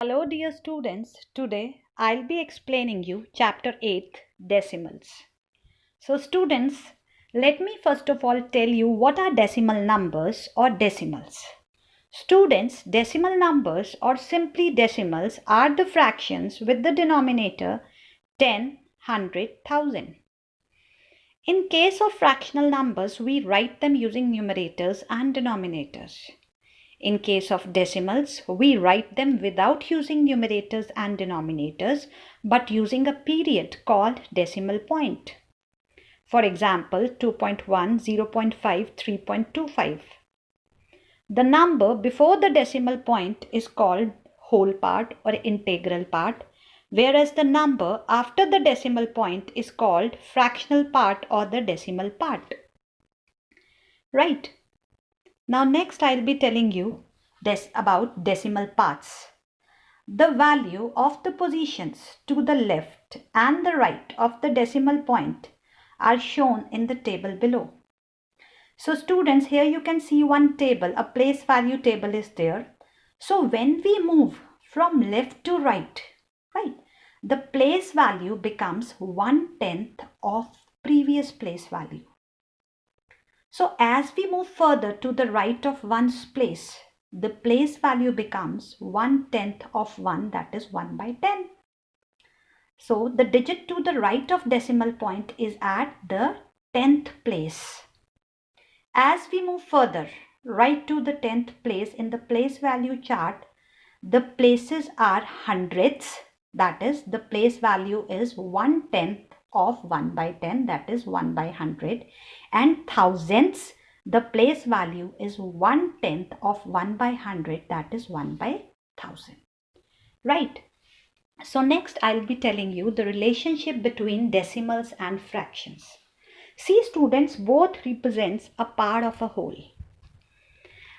Hello dear students, today I'll be explaining you chapter 8 decimals. So students, let me first of all tell you what are decimal numbers or decimals. Students, decimal numbers or simply decimals are the fractions with the denominator 10, 100, 1000. In case of fractional numbers, we write them using numerators and denominators. In case of decimals, we write them without using numerators and denominators, but using a period called decimal point. For example, 2.1, 0.5, 3.25. The number before the decimal point is called whole part or integral part, whereas the number after the decimal point is called fractional part or the decimal part. Right. Now next I'll be telling you about decimal parts. The value of the positions to the left and the right of the decimal point are shown in the table below. So students, here you can see one table, a place value table is there. So when we move from left to right, the place value becomes 1/10 of previous place value. So as we move further to the right of one's place, the place value becomes 1/10 of 1, that is 1/10. So the digit to the right of decimal point is at the 10th place. As we move further right to the 10th place in the place value chart, the places are hundreds, that is the place value is 1/10 of 1/10, that is 1/100, and thousands, the place value is 1/10 of 1/100, that is 1/1000. Right. So next I'll be telling you the relationship between decimals and fractions. See students, both represents a part of a whole.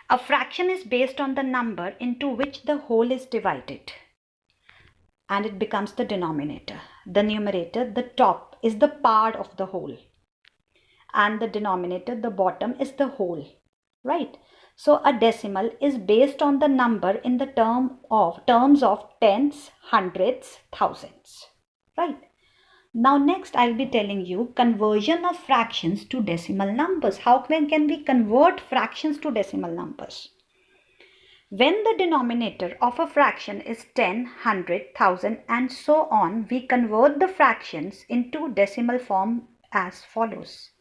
A fraction is based on the number into which the whole is divided, and it becomes the denominator. The numerator, the top, is the part of the whole, and the denominator, the bottom, is the whole. Right. So a decimal is based on the number in the terms of tens, hundreds, thousands. Right. Now next I'll be telling you conversion of fractions to decimal numbers. How can we convert fractions to decimal numbers? When the denominator of a fraction is 10, 100, 1000 and so on, we convert the fractions into decimal form as follows.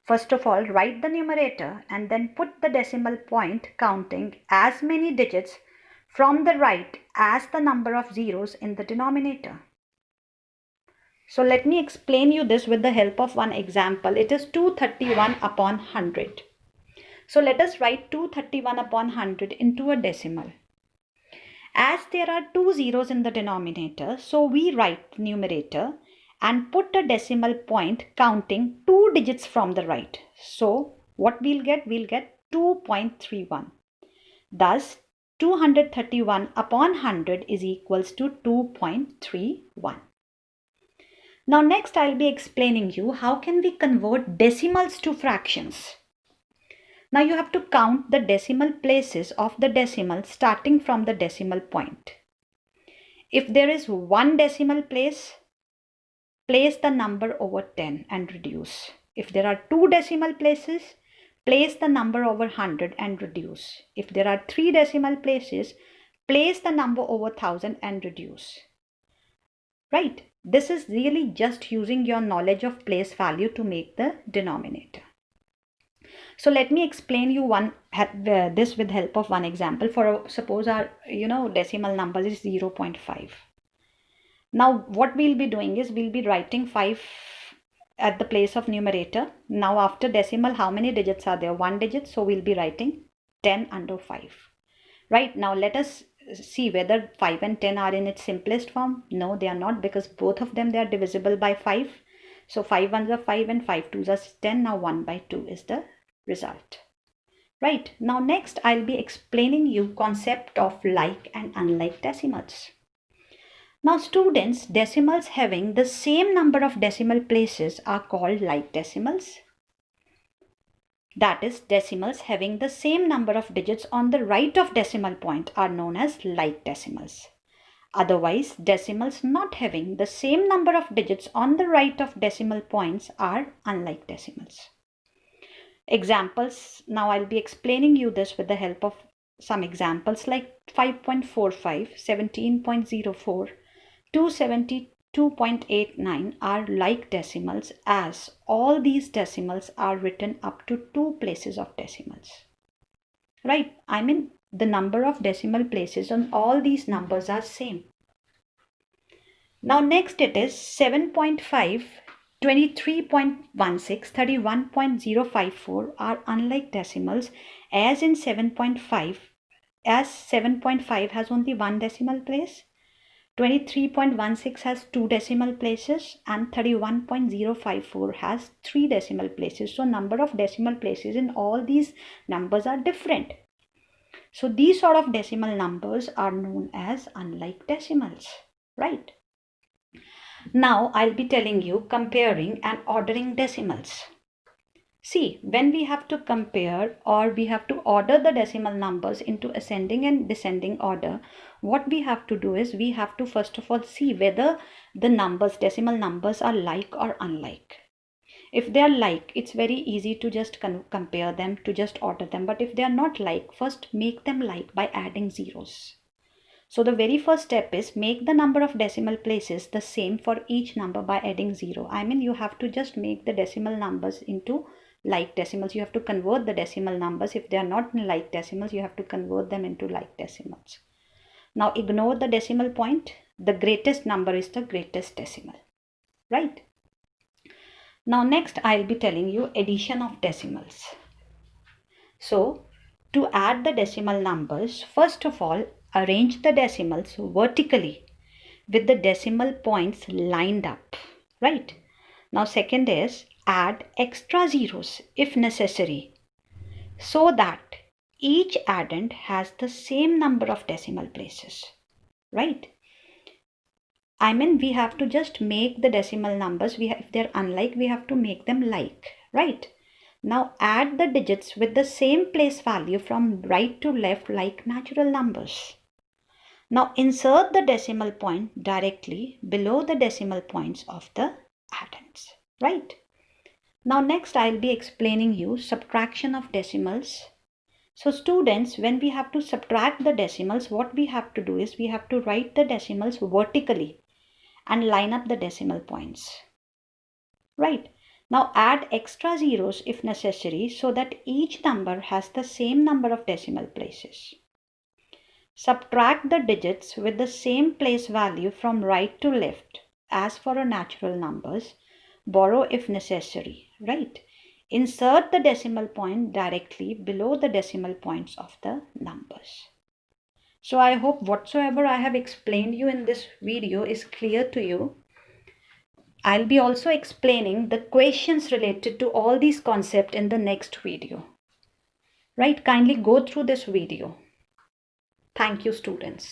First of all, write the numerator and then put the decimal point counting as many digits from the right as the number of zeros in the denominator. So let me explain you this with the help of one example. It is 231 upon 100. So let us write 231 upon 100 into a decimal. As there are two zeros in the denominator, so we write numerator and put a decimal point counting two digits from the right. So what we'll get 2.31. Thus 231 upon 100 is equals to 2.31. Now next I'll be explaining you how can we convert decimals to fractions. Now you have to count the decimal places of the decimal starting from the decimal point. If there is one decimal place, place the number over 10 and reduce. If there are two decimal places, place the number over 100 and reduce. If there are three decimal places, place the number over 1000 and reduce. Right? This is really just using your knowledge of place value to make the denominator. So let me explain you this with help of one example. Suppose our decimal number is 0.5. Now what we'll be doing is we'll be writing 5 at the place of numerator. Now after decimal, how many digits are there? One digit. So we'll be writing 10 under 5. Right. Now let us see whether 5 and 10 are in its simplest form. No, they are not, because both of them, they are divisible by 5. So 5 ones are 5 and 5 twos are 10. Now 1/2 is the result. Right. Now next I'll be explaining you concept of like and unlike decimals. Now students, decimals having the same number of decimal places are called like decimals. That is, decimals having the same number of digits on the right of decimal point are known as like decimals. Otherwise, decimals not having the same number of digits on the right of decimal points are unlike decimals. Examples. Now I'll be explaining you this with the help of some examples like 5.45, 17.04, 272.89 are like decimals, as all these decimals are written up to 2 places of decimals. Right? I mean, the number of decimal places on all these numbers are same. Now next it is 7.5, 23.16, 31.054 are unlike decimals, as in 7.5, as 7.5 has only 1 decimal place, 23.16 has 2 decimal places, and 31.054 has 3 decimal places. So number of decimal places in all these numbers are different. So these sort of decimal numbers are known as unlike decimals, right? Now I'll be telling you comparing and ordering decimals. See, when we have to compare or we have to order the decimal numbers into ascending and descending order, what we have to do is we have to first of all see whether the numbers, decimal numbers, are like or unlike. If they are like, it's very easy to just compare them, to just order them. But if they are not like, first make them like by adding zeros. So the very first step is make the number of decimal places the same for each number by adding 0. I mean, you have to just make the decimal numbers into like decimals. You have to convert the decimal numbers. If they are not like decimals, you have to convert them into like decimals. Now ignore the decimal point. The greatest number is the greatest decimal, right? Now next I'll be telling you addition of decimals. So to add the decimal numbers, first of all, arrange the decimals vertically with the decimal points lined up, right? Now second is add extra zeros if necessary, so that each addend has the same number of decimal places, right? I mean, we have to just make the decimal numbers, if they're unlike, we have to make them like, right? Now add the digits with the same place value from right to left like natural numbers. Now insert the decimal point directly below the decimal points of the addends, right? Now next I'll be explaining you subtraction of decimals. So students, when we have to subtract the decimals, what we have to do is we have to write the decimals vertically and line up the decimal points, right? Now add extra zeros if necessary, so that each number has the same number of decimal places. Subtract the digits with the same place value from right to left as for a natural numbers. Borrow if necessary, right? Insert the decimal point directly below the decimal points of the numbers. So I hope whatsoever I have explained you in this video is clear to you. I'll be also explaining the questions related to all these concepts in the next video. Right? Kindly go through this video. Thank you, students.